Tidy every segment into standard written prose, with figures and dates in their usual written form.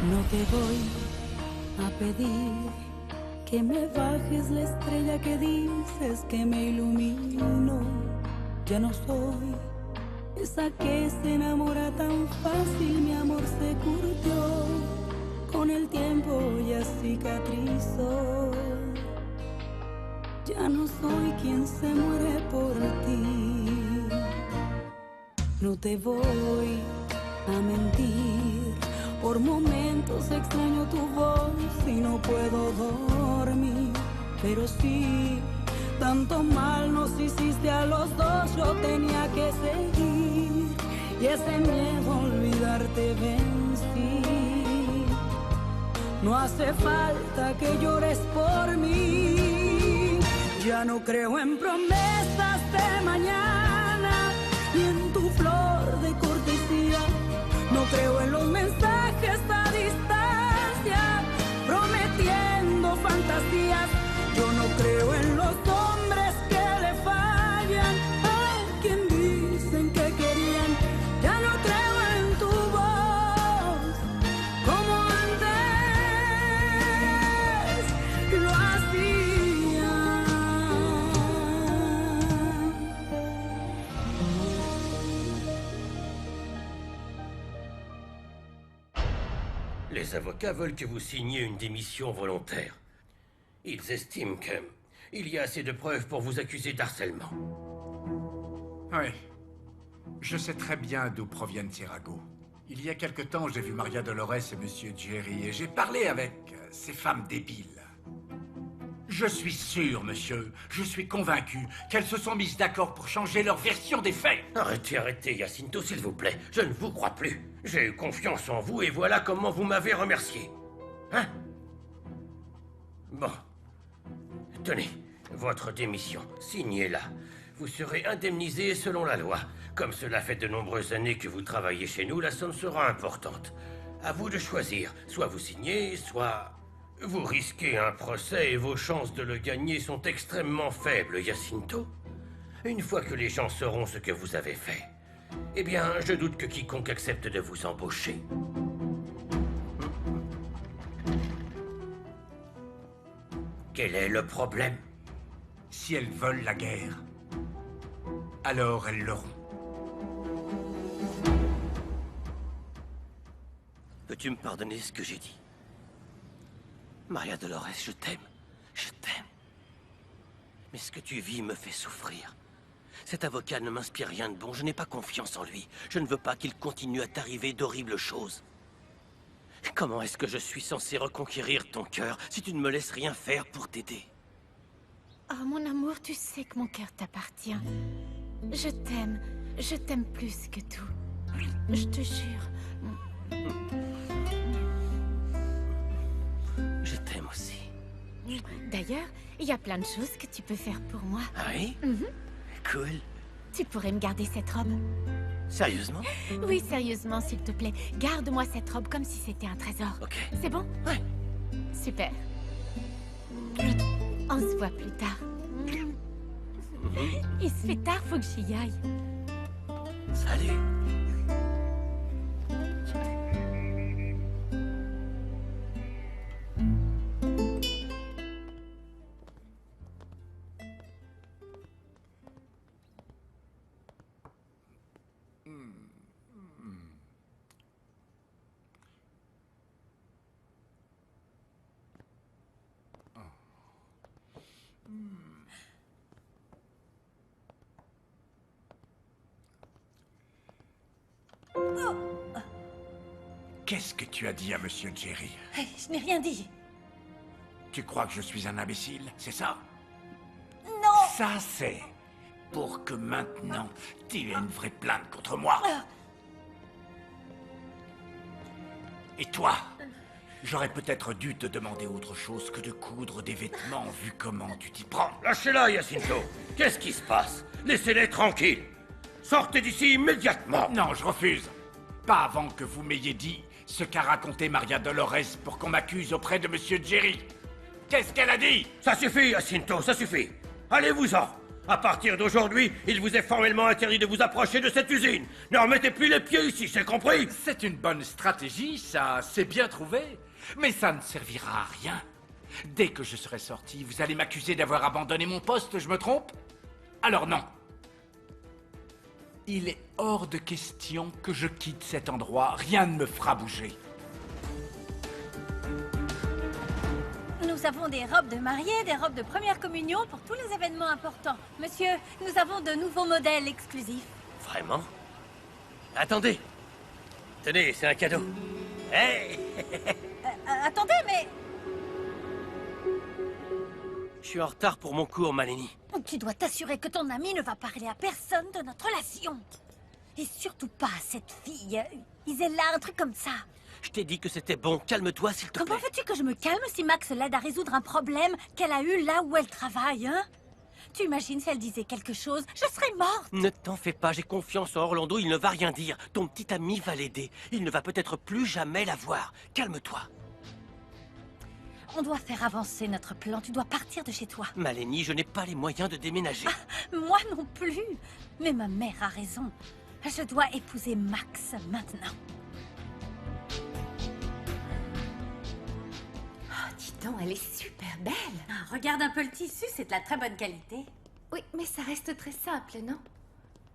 No te voy a pedir que me bajes la estrella que dices que me ilumino. Ya no soy esa que se enamora tan fácil, mi amor se curtió. Con el tiempo ya cicatrizó. Ya no soy quien se muere por ti. No te voy a mentir. Por momentos extraño tu voz y no puedo dormir. Pero sí, tanto mal nos hiciste a los dos, yo tenía que seguir. Y ese miedo a olvidarte vencí. No hace falta que llores por mí. Ya no creo en promesas de mañana, ni en tu flor de cortesía. No creo en los mensajes a distancia, prometiendo fantasías. Yo no creo en los hombres que le fallan a quien dicen que querían. Ya no creo en tu voz como antes lo hacía. Les avocats veulent que vous signiez une démission volontaire. Ils estiment qu'il y a assez de preuves pour vous accuser d'harcèlement. Oui. Je sais très bien d'où proviennent ces ragots. Il y a quelque temps, j'ai vu Maria Dolores et Monsieur Jerry, et j'ai parlé avec ces femmes débiles. Je suis sûr, monsieur, je suis convaincu qu'elles se sont mises d'accord pour changer leur version des faits. Arrêtez, Jacinto, s'il vous plaît. Je ne vous crois plus. J'ai eu confiance en vous et voilà comment vous m'avez remercié. Hein? Bon. Tenez, votre démission. Signez-la. Vous serez indemnisé selon la loi. Comme cela fait de nombreuses années que vous travaillez chez nous, la somme sera importante. À vous de choisir. Soit vous signez, soit... Vous risquez un procès et vos chances de le gagner sont extrêmement faibles, Jacinto. Une fois que les gens sauront ce que vous avez fait, eh bien, je doute que quiconque accepte de vous embaucher. Quel est le problème? Si elles veulent la guerre, alors elles l'auront. Peux-tu me pardonner ce que j'ai dit? Maria Dolores, je t'aime. Je t'aime. Mais ce que tu vis me fait souffrir. Cet avocat ne m'inspire rien de bon, je n'ai pas confiance en lui. Je ne veux pas qu'il continue à t'arriver d'horribles choses. Comment est-ce que je suis censé reconquérir ton cœur si tu ne me laisses rien faire pour t'aider? Oh, mon amour, tu sais que mon cœur t'appartient. Je t'aime plus que tout. Je te jure. Je t'aime aussi. D'ailleurs, il y a plein de choses que tu peux faire pour moi. Ah oui? Cool. Tu pourrais me garder cette robe? Sérieusement? Oui, sérieusement, s'il te plaît. Garde-moi cette robe comme si c'était un trésor. Ok. C'est bon? Ouais. Super. On se voit plus tard. Il se fait tard, faut que j'y aille. Salut. Qu'est-ce que tu as dit à Monsieur Jerry? Je n'ai rien dit. Tu crois que je suis un imbécile, c'est ça? Non! Ça, c'est pour que maintenant, tu aies une vraie plainte contre moi. Et toi? J'aurais peut-être dû te demander autre chose que de coudre des vêtements, vu comment tu t'y prends. Lâchez-la, Jacinto. Qu'est-ce qui se passe? Laissez-les tranquilles. Sortez d'ici immédiatement. Non, je refuse. Pas avant que vous m'ayez dit ce qu'a raconté Maria Dolores pour qu'on m'accuse auprès de Monsieur Jerry. Qu'est-ce qu'elle a dit? Ça suffit, Jacinto, ça suffit. Allez-vous-en. À partir d'aujourd'hui, il vous est formellement interdit de vous approcher de cette usine. Ne remettez plus les pieds ici, c'est compris? C'est une bonne stratégie, ça, c'est bien trouvé. Mais ça ne servira à rien. Dès que je serai sorti, vous allez m'accuser d'avoir abandonné mon poste, je me trompe? Alors non. Il est hors de question que je quitte cet endroit. Rien ne me fera bouger. Nous avons des robes de mariée, des robes de première communion pour tous les événements importants. Monsieur, nous avons de nouveaux modèles exclusifs. Vraiment? Attendez. Tenez, c'est un cadeau. Hey! Attendez, mais Je suis en retard pour mon cours, Maleni. tu dois t'assurer que ton ami ne va parler à personne de notre relation. Et surtout pas à cette fille. Isella, un truc comme ça. Je t'ai dit que c'était bon. Calme-toi, s'il te plaît. Comment veux-tu que je me calme si Max l'aide à résoudre un problème qu'elle a eu là où elle travaille, hein? Tu imagines si elle disait quelque chose? Je serais morte! Ne t'en fais pas, j'ai confiance en Orlando, il ne va rien dire. Ton petit ami va l'aider. Il ne va peut-être plus jamais la voir. Calme-toi. On doit faire avancer notre plan. Tu dois partir de chez toi. Maleni, je n'ai pas les moyens de déménager. Moi non plus. Mais ma mère a raison. Je dois épouser Max maintenant. Oh, dis donc, elle est super belle. Regarde un peu le tissu, c'est de la très bonne qualité. Oui, mais ça reste très simple, non?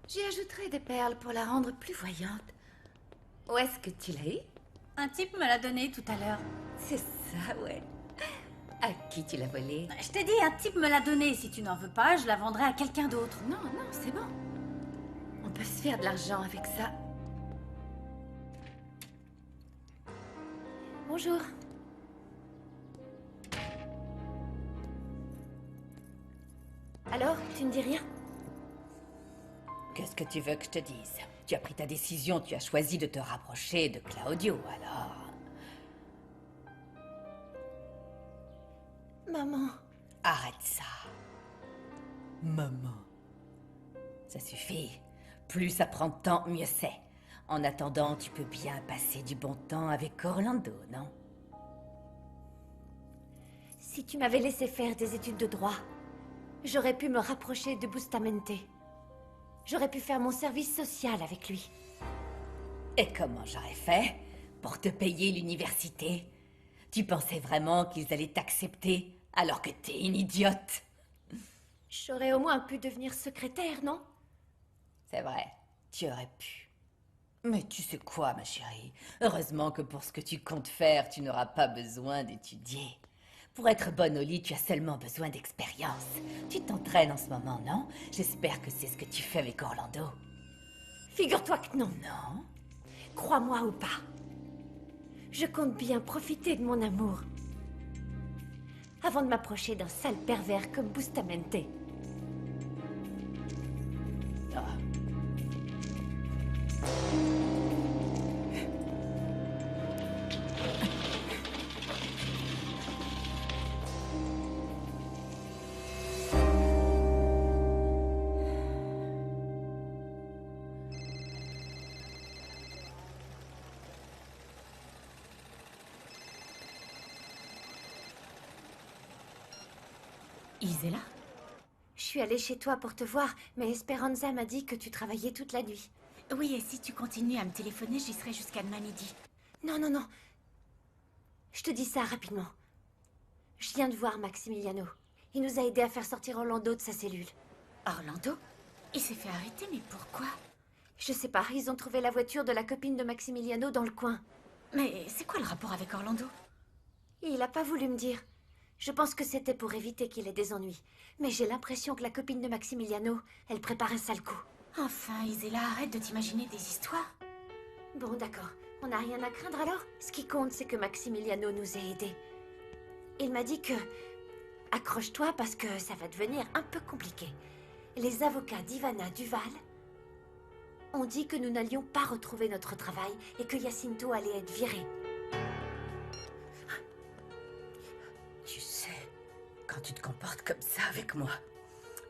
J'y ajouterai des perles pour la rendre plus voyante. Où est-ce que tu l'as eu? Un type me l'a donné tout à l'heure. C'est ça, ouais. À qui tu l'as volé? Je t'ai dit, un type me l'a donné. Si tu n'en veux pas, je la vendrai à quelqu'un d'autre. Non, non, c'est bon. On peut se faire de l'argent avec ça. Bonjour. Alors, tu ne dis rien? Qu'est-ce que tu veux que je te dise? Tu as pris ta décision, tu as choisi de te rapprocher de Claudio, alors... Maman. Arrête ça. Maman. Ça suffit. Plus ça prend de temps, mieux c'est. En attendant, tu peux bien passer du bon temps avec Orlando, non? Si tu m'avais laissé faire des études de droit, j'aurais pu me rapprocher de Bustamente. J'aurais pu faire mon service social avec lui. Et comment j'aurais fait pour te payer l'université? Tu pensais vraiment qu'ils allaient t'accepter alors que t'es une idiote? J'aurais au moins pu devenir secrétaire, non? C'est vrai, tu aurais pu. Mais tu sais quoi, ma chérie? Heureusement que pour ce que tu comptes faire, tu n'auras pas besoin d'étudier. Pour être bonne au lit, tu as seulement besoin d'expérience. Tu t'entraînes en ce moment, non? J'espère que c'est ce que tu fais avec Orlando. Figure-toi que non. Non? Crois-moi ou pas. Je compte bien profiter de mon amour. Avant de m'approcher d'un sale pervers comme Bustamente. Ah. Isella? Je suis allée chez toi pour te voir, mais Esperanza m'a dit que tu travaillais toute la nuit. Oui, et si tu continues à me téléphoner, j'y serai jusqu'à demain midi. Non, non, non. Je te dis ça rapidement. Je viens de voir Maximiliano. Il nous a aidés à faire sortir Orlando de sa cellule. Orlando? Il s'est fait arrêter, mais pourquoi? Je sais pas, ils ont trouvé la voiture de la copine de Maximiliano dans le coin. Mais c'est quoi le rapport avec Orlando? Il a pas voulu me dire. Je pense que c'était pour éviter qu'il ait des ennuis. Mais j'ai l'impression que la copine de Maximiliano, elle prépare un sale coup. Enfin, Isella, arrête de t'imaginer des histoires. Bon, d'accord. On n'a rien à craindre alors? Ce qui compte, c'est que Maximiliano nous ait aidés. Il m'a dit que... Accroche-toi parce que ça va devenir un peu compliqué. Les avocats d'Ivana Duval ont dit que nous n'allions pas retrouver notre travail et que Jacinto allait être viré. Tu sais, quand tu te comportes comme ça avec moi,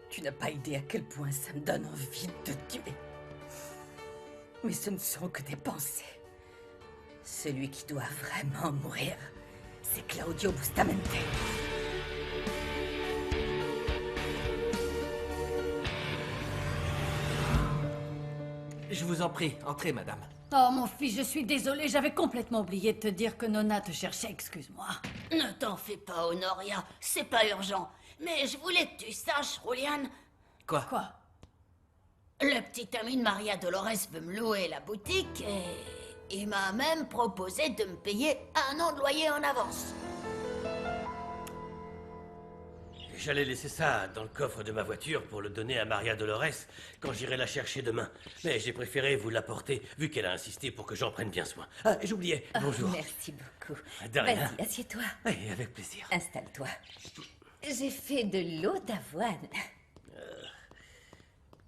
tu n'as pas idée à quel point ça me donne envie de te tuer. Mais ce ne sont que des pensées. Celui qui doit vraiment mourir, c'est Claudio Bustamente. Je vous en prie, entrez, madame. Oh, mon fils, je suis désolée, j'avais complètement oublié de te dire que Nona te cherchait, excuse-moi. Ne t'en fais pas, Honoria, c'est pas urgent. Mais je voulais que tu saches, Julian, Quoi? le petit ami de Maria Dolores veut me louer la boutique et il m'a même proposé de me payer 1 an de loyer en avance. J'allais laisser ça dans le coffre de ma voiture pour le donner à Maria Dolores quand j'irai la chercher demain. Mais j'ai préféré vous l'apporter vu qu'elle a insisté pour que j'en prenne bien soin. Ah, j'oubliais. Bonjour. Merci beaucoup. De rien. Vas-y, assieds-toi. Oui, avec plaisir. Installe-toi. J'ai fait de l'eau d'avoine.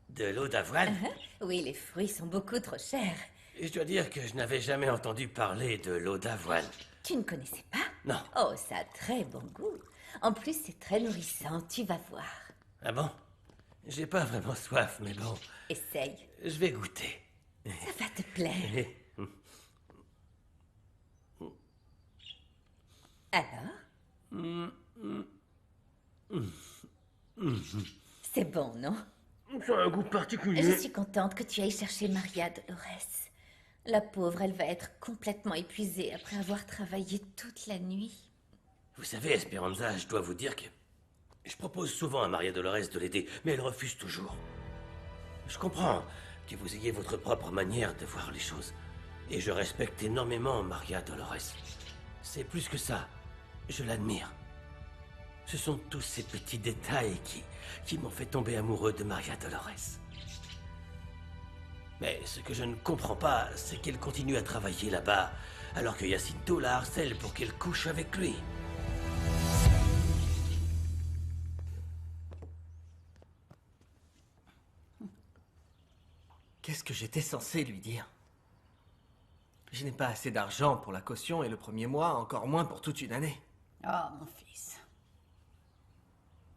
De l'eau d'avoine? Oui, les fruits sont beaucoup trop chers. Je dois dire que je n'avais jamais entendu parler de l'eau d'avoine. Tu ne connaissais pas? Non. Oh, ça a très bon goût. En plus, c'est très nourrissant, tu vas voir. Ah bon? J'ai pas vraiment soif, mais bon. Essaye, Je vais goûter. ça va te plaire. Alors? C'est bon, non? Ça a un goût Je particulier. suis contente que tu ailles chercher Maria Dolores. La pauvre, elle va être complètement épuisée après avoir travaillé toute la nuit. Vous savez, Esperanza, je dois vous dire que je propose souvent à Maria Dolores de l'aider, mais elle refuse toujours. Je comprends que vous ayez votre propre manière de voir les choses. Et je respecte énormément Maria Dolores. C'est plus que ça. Je l'admire. Ce sont tous ces petits détails qui m'ont fait tomber amoureux de Maria Dolores. Mais ce que je ne comprends pas, c'est qu'elle continue à travailler là-bas, alors que Jacinto la harcèle pour qu'elle couche avec lui. Qu'est-ce que j'étais censé lui dire? Je n'ai pas assez d'argent pour la caution et le premier mois, encore moins pour toute une année. Oh, mon fils.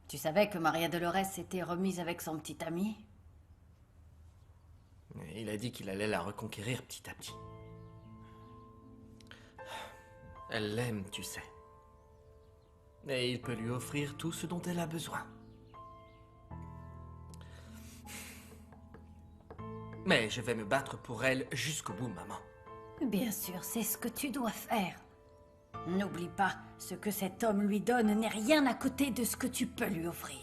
Tu savais que Maria Dolores s'était remise avec son petit ami? Et il a dit qu'il allait la reconquérir petit à petit. Elle l'aime, tu sais. Et il peut lui offrir tout ce dont elle a besoin. Mais je vais me battre pour elle jusqu'au bout, maman. Bien sûr, c'est ce que tu dois faire. N'oublie pas, ce que cet homme lui donne n'est rien à côté de ce que tu peux lui offrir.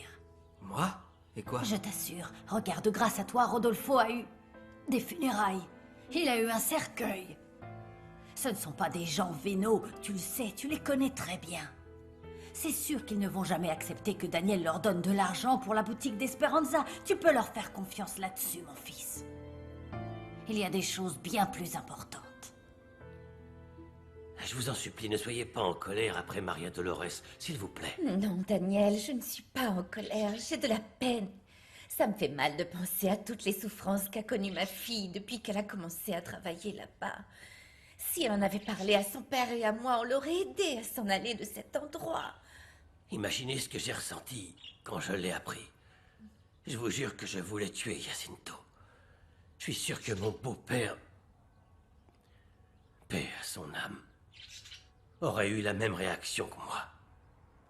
Moi? Et quoi? Je t'assure, regarde, grâce à toi, Rodolfo a eu des funérailles. Il a eu un cercueil. Ce ne sont pas des gens vénaux, tu le sais, tu les connais très bien. C'est sûr qu'ils ne vont jamais accepter que Daniel leur donne de l'argent pour la boutique d'Esperanza. Tu peux leur faire confiance là-dessus, mon fils. Il y a des choses bien plus importantes. Je vous en supplie, ne soyez pas en colère après Maria Dolores, s'il vous plaît. Non, Daniel, je ne suis pas en colère, j'ai de la peine. Ça me fait mal de penser à toutes les souffrances qu'a connues ma fille depuis qu'elle a commencé à travailler là-bas. Si elle en avait parlé à son père et à moi, on l'aurait aidée à s'en aller de cet endroit. Imaginez ce que j'ai ressenti quand je l'ai appris. Je vous jure que je voulais tuer Jacinto. Je suis sûr que mon beau-père, paix à son âme, aurait eu la même réaction que moi.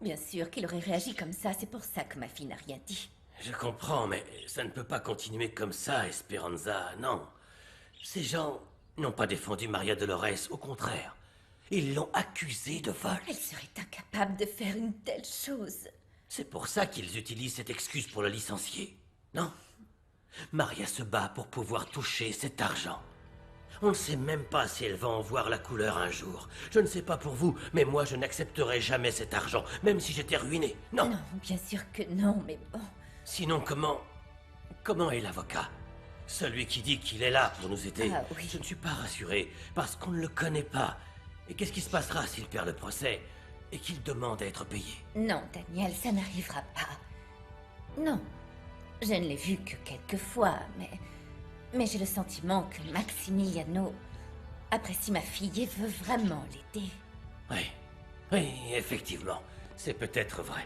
Bien sûr qu'il aurait réagi comme ça, c'est pour ça que ma fille n'a rien dit. Je comprends, mais ça ne peut pas continuer comme ça, Esperanza, non. Ces gens n'ont pas défendu Maria Dolores, au contraire. Ils l'ont accusée de vol. Elle serait incapable de faire une telle chose. C'est pour ça qu'ils utilisent cette excuse pour le licencier, non? Maria se bat pour pouvoir toucher cet argent. On ne sait même pas si elle va en voir la couleur un jour. Je ne sais pas pour vous, mais moi je n'accepterai jamais cet argent, même si j'étais ruiné. Non. Non, bien sûr que non, mais bon. Sinon, comment est l'avocat? Celui qui dit qu'il est là pour nous aider. Ah oui. Je ne suis pas rassuré, parce qu'on ne le connaît pas. Et qu'est-ce qui se passera s'il perd le procès et qu'il demande à être payé? Non, Daniel, ça n'arrivera pas. Non. Je ne l'ai vu que quelques fois, mais j'ai le sentiment que Maximiliano apprécie ma fille et veut vraiment l'aider. Oui, effectivement. C'est peut-être vrai.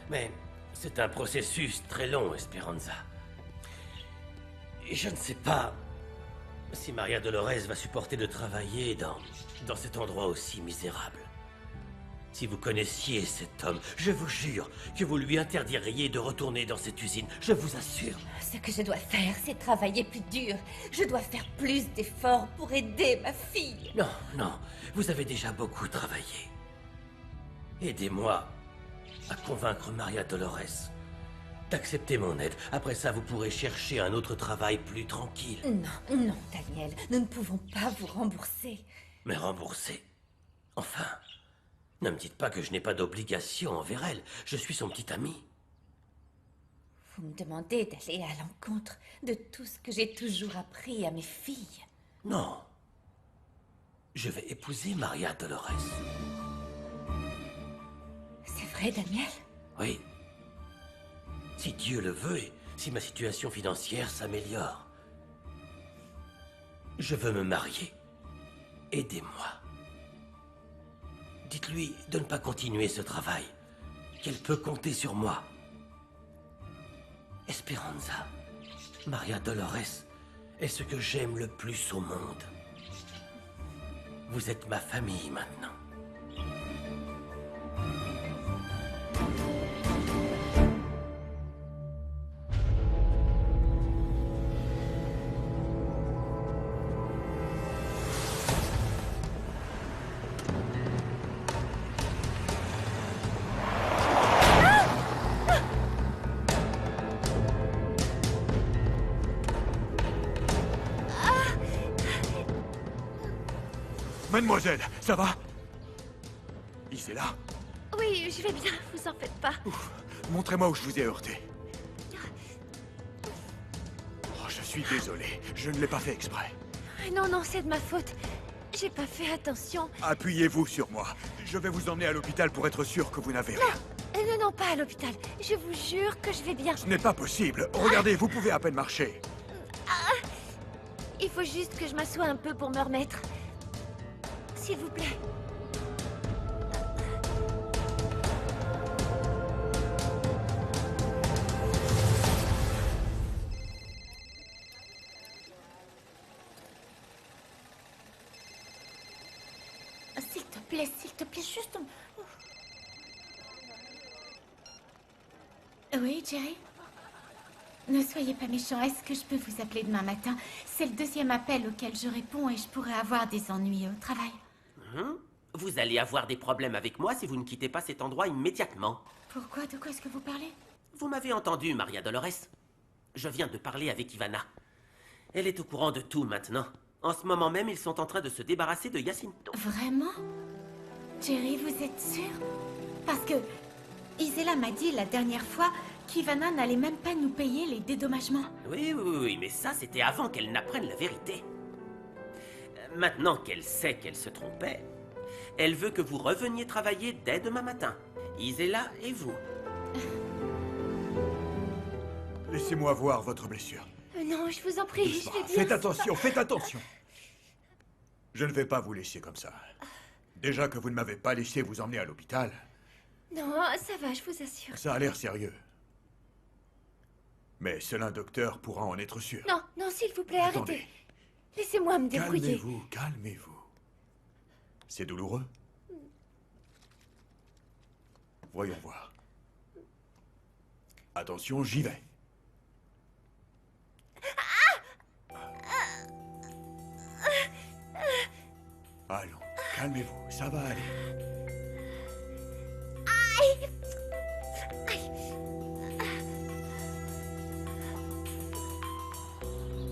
Mais c'est un processus très long, Esperanza. Et je ne sais pas si Maria Dolores va supporter de travailler dans cet endroit aussi misérable. Si vous connaissiez cet homme, je vous jure que vous lui interdiriez de retourner dans cette usine. Je vous assure. Ce que je dois faire, c'est travailler plus dur. Je dois faire plus d'efforts pour aider ma fille. Non, non, vous avez déjà beaucoup travaillé. Aidez-moi à convaincre Maria Dolores d'accepter mon aide. Après ça, vous pourrez chercher un autre travail plus tranquille. Non, non, Daniel, nous ne pouvons pas vous rembourser. Mais rembourser? Enfin, ne me dites pas que je n'ai pas d'obligation envers elle. Je suis son petit ami. Vous me demandez d'aller à l'encontre de tout ce que j'ai toujours appris à mes filles. Non. Je vais épouser Maria Dolores. C'est vrai, Daniel? Oui. Si Dieu le veut et si ma situation financière s'améliore. Je veux me marier. Aidez-moi. Dites-lui de ne pas continuer ce travail. Qu'elle peut compter sur moi. Esperanza, Maria Dolores est ce que j'aime le plus au monde. Vous êtes ma famille maintenant. Mademoiselle, ça va? Isela? Oui, je vais bien, vous en faites pas. Montrez-moi où je vous ai heurté. Oh, je suis désolé, je ne l'ai pas fait exprès. Non, non, c'est de ma faute. J'ai pas fait attention. Appuyez-vous sur moi. Je vais vous emmener à l'hôpital pour être sûr que vous n'avez rien. Non, non, pas à l'hôpital. Je vous jure que je vais bien. Ce n'est pas possible. Regardez, vous pouvez à peine marcher. Il faut juste que je m'assoie un peu pour me remettre. S'il vous plaît. S'il te plaît, juste... Oui, Jerry? Ne soyez pas méchant, est-ce que je peux vous appeler demain matin? C'est le deuxième appel auquel je réponds et je pourrais avoir des ennuis au travail. Vous allez avoir des problèmes avec moi si vous ne quittez pas cet endroit immédiatement. Pourquoi? De quoi est-ce que vous parlez? Vous m'avez entendu, Maria Dolores. Je viens de parler avec Ivana. Elle est au courant de tout maintenant. En ce moment même, ils sont en train de se débarrasser de Jacinto. Vraiment? Jerry, vous êtes sûr? Parce que Isela m'a dit la dernière fois qu'Ivana n'allait même pas nous payer les dédommagements. Oui, mais ça, c'était avant qu'elle n'apprenne la vérité. Maintenant qu'elle sait qu'elle se trompait, elle veut que vous reveniez travailler dès demain matin. Isela et vous. Laissez-moi voir votre blessure. Non, je vous en prie, je vais bien. Faites attention, faites attention. Je ne vais pas vous laisser comme ça. Déjà que vous ne m'avez pas laissé vous emmener à l'hôpital. Non, ça va, je vous assure. Ça a l'air sérieux. Mais seul un docteur pourra en être sûr. Non, non, s'il vous plaît, Attendez. arrêtez. Laissez-moi me débrouiller. Calmez-vous, calmez-vous. C'est douloureux? Voyons voir. Attention, j'y vais. Allons, calmez-vous, ça va aller. Aïe!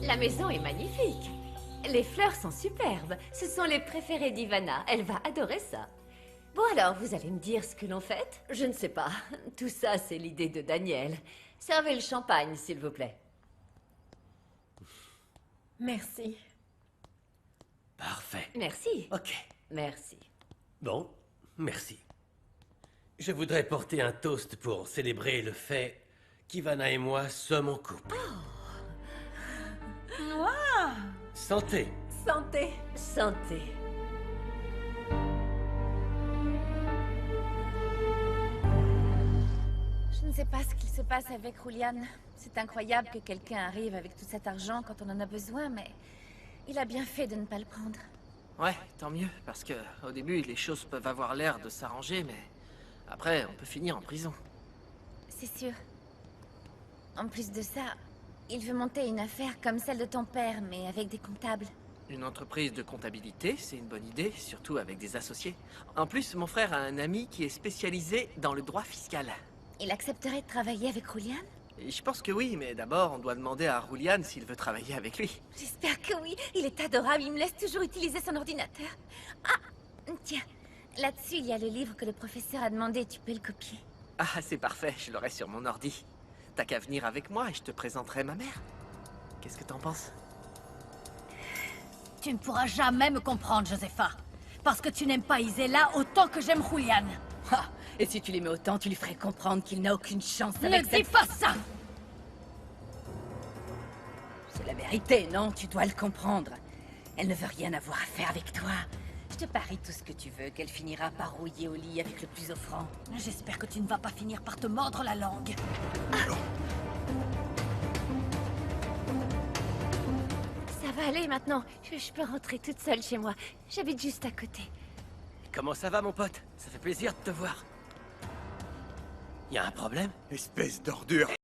La maison est magnifique. Les fleurs sont superbes. Ce sont les préférées d'Ivana. Elle va adorer ça. Bon alors, vous allez me dire ce que l'on fait? Je ne sais pas. Tout ça, c'est l'idée de Daniel. Servez le champagne, s'il vous plaît. Merci. Parfait. Merci. Ok. Merci. Bon, merci. Je voudrais porter un toast pour célébrer le fait qu'Ivana et moi sommes en couple. Wow! Santé. Santé. Santé. Je ne sais pas ce qu'il se passe avec Julian. C'est incroyable que quelqu'un arrive avec tout cet argent quand on en a besoin, mais il a bien fait de ne pas le prendre. Ouais, tant mieux, parce que au début, les choses peuvent avoir l'air de s'arranger, mais après, on peut finir en prison. C'est sûr. En plus de ça, il veut monter une affaire comme celle de ton père, mais avec des comptables. Une entreprise de comptabilité, c'est une bonne idée, surtout avec des associés. En plus, mon frère a un ami qui est spécialisé dans le droit fiscal. Il accepterait de travailler avec Julian? Et je pense que oui, mais d'abord, on doit demander à Julian s'il veut travailler avec lui. J'espère que oui. Il est adorable, il me laisse toujours utiliser son ordinateur. Ah, tiens, là-dessus, il y a le livre que le professeur a demandé, tu peux le copier. Ah, c'est parfait, je l'aurai sur mon ordi. T'as qu'à venir avec moi et je te présenterai ma mère. Qu'est-ce que t'en penses? Tu ne pourras jamais me comprendre, Josepha. Parce que tu n'aimes pas Isela autant que j'aime Julian. Ah, et si tu l'aimais autant, tu lui ferais comprendre qu'il n'a aucune chance avec Ne dis pas ça! C'est la vérité, non? Tu dois le comprendre. Elle ne veut rien avoir à faire avec toi. Je te parie tout ce que tu veux, qu'elle finira par rouiller au lit avec le plus offrant. J'espère que tu ne vas pas finir par te mordre la langue. Ça va aller maintenant. Je peux rentrer toute seule chez moi. J'habite juste à côté. Comment ça va, mon pote? Ça fait plaisir de te voir. Y a un problème? Espèce d'ordure.